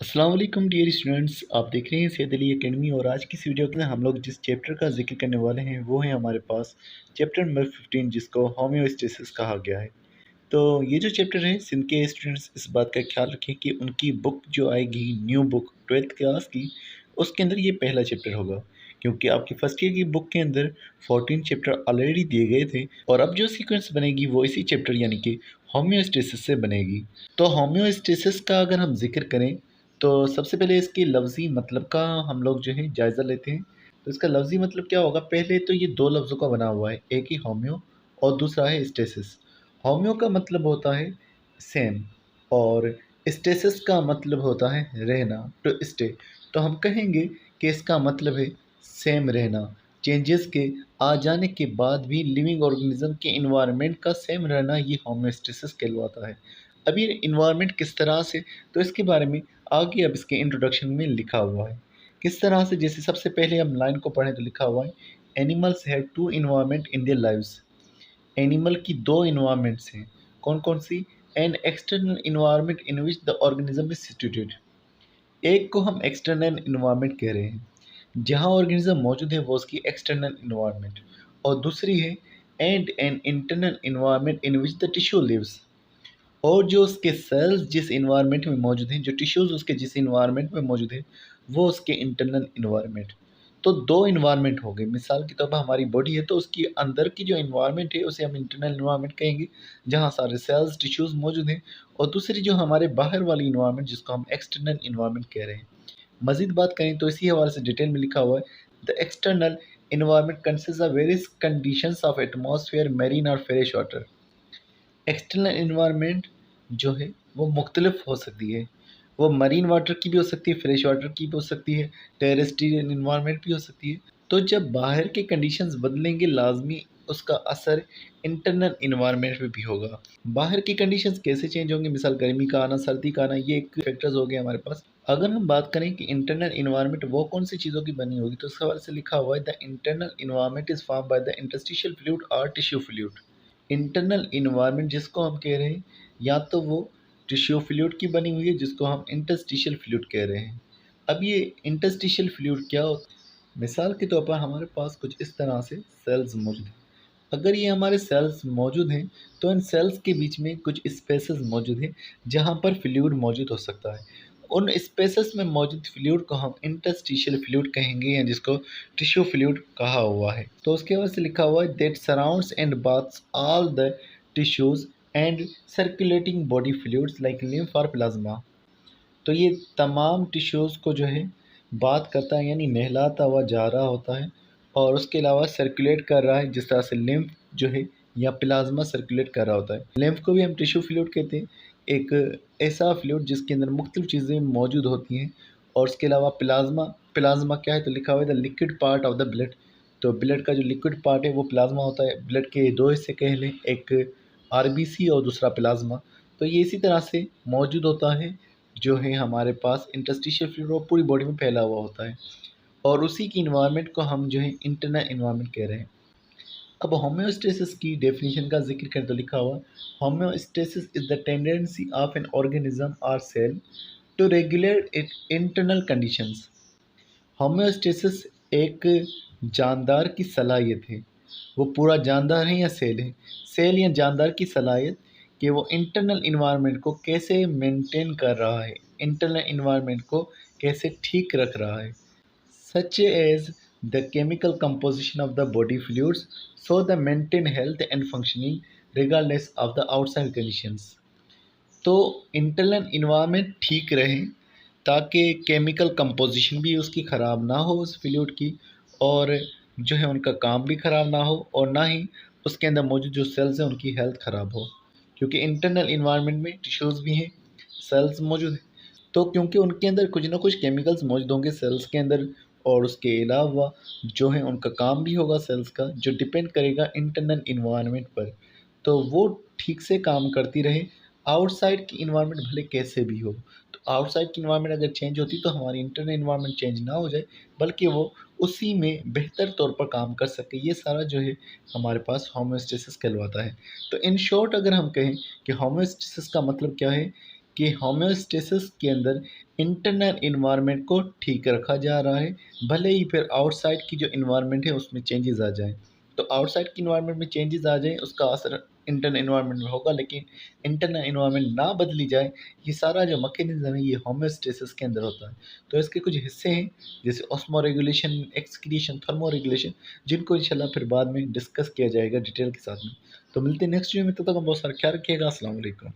अस्सलाम वालेकुम dear students, आप देख रहे हैं सैयद अली एकेडमी। और आज की इस वीडियो में हम लोग जिस चैप्टर का जिक्र करने वाले हैं वो है हमारे पास चैप्टर नंबर 15, जिसको होम्योस्टेसिस कहा गया है। तो ये जो चैप्टर है, इनके स्टूडेंट्स इस बात का ख्याल रखें कि उनकी बुक जो आएगी, न्यू बुक 12th क्लास की, उसके अंदर ये पहला चैप्टर होगा। क्योंकि आपकी फर्स्ट ईयर की बुक के अंदर 14 चैप्टर ऑलरेडी दिए गए थे, और अब जो सीक्वेंस बनेगी वो इसी चैप्टर यानी कि होम्योस्टेसिस से बनेगी। तो होम्योस्टेसिस का अगर हम जिक्र करें तो सबसे पहले इसके लफ्ज़ी मतलब का हम लोग जो है जायज़ा लेते हैं। तो इसका लफ्ज़ी मतलब क्या होगा? पहले तो ये 2 लफ्ज़ों का बना हुआ है, एक ही होम्यो और दूसरा है स्टेसिस। होम्यो का मतलब होता है सेम, और स्टेसिस का मतलब होता है रहना, टू स्टे। तो हम कहेंगे कि इसका मतलब है सेम रहना, चेंजेस के आ जाने के बाद भी लिविंग ऑर्गेनिज्म के इन्वायरमेंट का सेम रहना, ये होम्योस्टेसिस कहलवाता है। अब ये इन्वायरमेंट किस तरह से, तो इसके बारे में आगे अब इसके इंट्रोडक्शन में लिखा हुआ है किस तरह से। जैसे सबसे पहले हम लाइन को पढ़ें तो लिखा हुआ है, animals have two environment in their lives. Animal की दो इन्वायरमेंट्स हैं, कौन कौन सी? An external environment in which the organism is situated. एक को हम एक्सटर्नल इन्वायरमेंट कह रहे हैं, जहाँ ऑर्गेनिज्म मौजूद है वो उसकी एक्सटर्नल इन्वायरमेंट। और दूसरी है and an internal environment in which the tissue lives. और जो उसके सेल्स जिस इन्वायरमेंट में मौजूद हैं, जो टिश्यूज़ उसके जिस इन्वायरमेंट में मौजूद है, वो उसके इंटरनल इन्वायरमेंट। तो दो इन्वायरमेंट हो गए। मिसाल के तौर पर हमारी बॉडी है तो उसकी अंदर की जो इन्वायरमेंट है उसे हम इंटरनल इन्वायरमेंट कहेंगे, जहाँ सारे सेल्स टिश्यूज़ मौजूद हैं। और दूसरी जो हमारे बाहर वाली इन्वायरमेंट, जिसको हम एक्सटर्नल इन्वायरमेंट कह रहे हैं। मज़ीद बात करें तो इसी हवाले से डिटेल में लिखा हुआ है, the external environment consist of various conditions of atmosphere, marine और फ्रेश वाटर। एक्सटर्नल इन्वायरमेंट जो है वो मुख्तलिफ हो सकती है। वो मरीन वाटर की भी हो सकती है, फ्रेश वाटर की भी हो सकती है, टेरेस्ट्रियल इन्वायरमेंट भी हो सकती है। तो जब बाहर के कंडीशंस बदलेंगे, लाजमी उसका असर इंटरनल इन्वायरमेंट में भी होगा। बाहर की कंडीशंस कैसे चेंज होंगे? मिसाल गर्मी का आना, सर्दी का आना, ये एक फैक्टर्स हो गए हमारे पास। अगर हम बात करें कि इंटरनल इन्वायरमेंट वो कौन सी चीज़ों की बनी होगी, तो इस हवाले से लिखा हुआ है, the internal environment is form by the interstitial fluid और टिश्यू फ्लूइड। इंटरनल इन्वायरमेंट जिसको हम कह रहे हैं, या तो वो टिश्यू फ्लूइड की बनी हुई है, जिसको हम इंटरस्टिशियल फ्लूइड कह रहे हैं। अब ये इंटरस्टिशियल फ्लूइड क्या होता है? मिसाल के तौर पर हमारे पास कुछ इस तरह से सेल्स मौजूद हैं। अगर ये हमारे सेल्स मौजूद हैं, तो इन सेल्स के बीच में कुछ स्पेसेस मौजूद हैं, जहाँ पर फ्लूइड मौजूद हो सकता है। उन स्पेसेस में मौजूद फ्लूइड को हम इंटरस्टिशियल फ्लूइड कहेंगे, या जिसको टिश्यू फ्लूइड कहा हुआ है। तो उसके बाद से लिखा हुआ है, that surrounds and baths all the tissues and circulating body fluids like lymph और प्लाज्मा। तो ये तमाम टिश्यूज़ को जो है बात करता है, यानी नहलाता हुआ जा रहा होता है। और उसके अलावा सर्कुलेट कर रहा है, जिस तरह से लिम्फ जो है या प्लाज्मा सर्कुलेट कर रहा होता है। लिम्फ को भी हम टिश्यू फ्लूइड कहते हैं, एक ऐसा फ्लूइड जिसके अंदर मुख्तलिफ चीज़ें मौजूद होती हैं। और उसके अलावा प्लाज्मा, प्लाज्मा क्या है? तो लिखा हुआ है, the liquid part of the blood. तो ब्लड का जो लिक्विड पार्ट है वो प्लाज्मा होता है। ब्लड के दो हिस्से कह लें, एक आरबीसी और दूसरा प्लाज्मा। तो ये इसी तरह से मौजूद होता है, जो है हमारे पास इंटरस्टिशियल फ्लूइड, वो पूरी बॉडी में फैला हुआ होता है। और उसी की इन्वायरमेंट को हम जो है इंटरनल इन्वायरमेंट कह रहे हैं। अब होम्योस्टेसिस की डेफिनेशन का जिक्र करें तो लिखा हुआ, homeostasis is the tendency of an organism और cell to regulate it internal conditions. Homeostasis एक जानदार की सलाहियत है। वो पूरा जानदार है या सेल है? सेल या जानदार की सलाहियत कि वो इंटरनल इन्वायरमेंट को कैसे मेंटेन कर रहा है, इंटरनल इन्वायरमेंट को कैसे ठीक रख रहा है, such as the chemical composition of the body fluids, so the maintain health and functioning regardless of the outside conditions। तो इंटरनल इन्वायरमेंट ठीक रहे, ताकि केमिकल कंपोजिशन भी उसकी ख़राब ना हो उस फ्लूइड की, और जो है उनका काम भी ख़राब ना हो, और ना ही उसके अंदर मौजूद जो सेल्स हैं उनकी हेल्थ ख़राब हो। क्योंकि इंटरनल इन्वायरमेंट में टिश्यूज़ भी हैं, सेल्स मौजूद हैं। तो क्योंकि उनके अंदर कुछ ना कुछ केमिकल्स मौजूद होंगे सेल्स के अंदर, और उसके अलावा जो है उनका काम भी होगा सेल्स का, जो डिपेंड करेगा इंटरनल इन्वायरमेंट पर। तो वो ठीक से काम करती रहे, आउटसाइड की इन्वायरमेंट भले कैसे भी हो। तो आउटसाइड की इन्वायरमेंट अगर चेंज होती तो हमारी इंटरनल इन्वायरमेंट चेंज ना हो जाए, बल्कि वो उसी में बेहतर तौर पर काम कर सके। ये सारा जो है हमारे पास होम्योस्टेसिस कहलवाता है। तो इन शॉर्ट अगर हम कहें कि होम्योस्टेसिस का मतलब क्या है, कि होम्योस्टेसिस के अंदर इंटरनल इन्वायरमेंट को ठीक रखा जा रहा है, भले ही फिर आउटसाइड की जो इन्वायरमेंट है उसमें चेंजेस आ जाएँ। तो आउटसाइड की इन्वायरमेंट में चेंजेस आ जाएँ उसका असर इंटरनल इन्वायरमेंट में होगा, लेकिन इंटरनल इन्वायरमेंट ना बदली जाए, ये सारा जो मैकेनिज़्म है ये होम्योस्टेसिस के अंदर होता है। तो इसके कुछ हिस्से हैं जैसे osmo regulation, excretion, thermo regulation, जिनको इंशाल्लाह फिर बाद में डिस्कस किया जाएगा डिटेल के साथ में। तो मिलते हैं नेक्स्ट वीडियो में, तब तक आप बहुत सारा ख्याल रखिएगा। अस्सलाम वालेकुम।